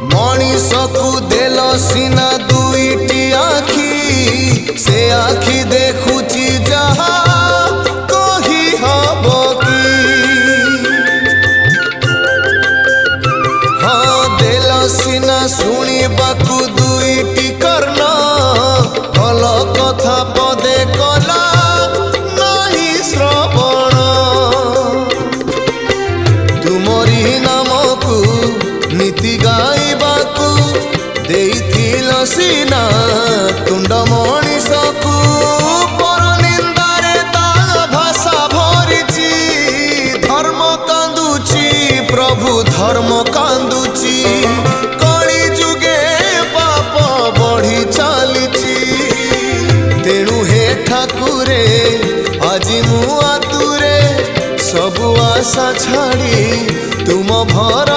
मनीष को देल सीना दुईटी आखि से आखि देखुची जहा कही हब कि हाँ देल सीना शुणिबाकू दुईटी कर्ण भल कथा पदे कला नहीं श्रवण तुमरी नामकू नीति गाइबाकू देइथिल सीना तुंड मनीषकू पर निंदारे ता भाषा भरिची धर्म कांदुची प्रभु धर्म कांदुची कली जुगे पाप बढ़ी चलीची तेणु हे ठाकुरे आजी मु आतुरे सबु आशा छाड़ी तुम भर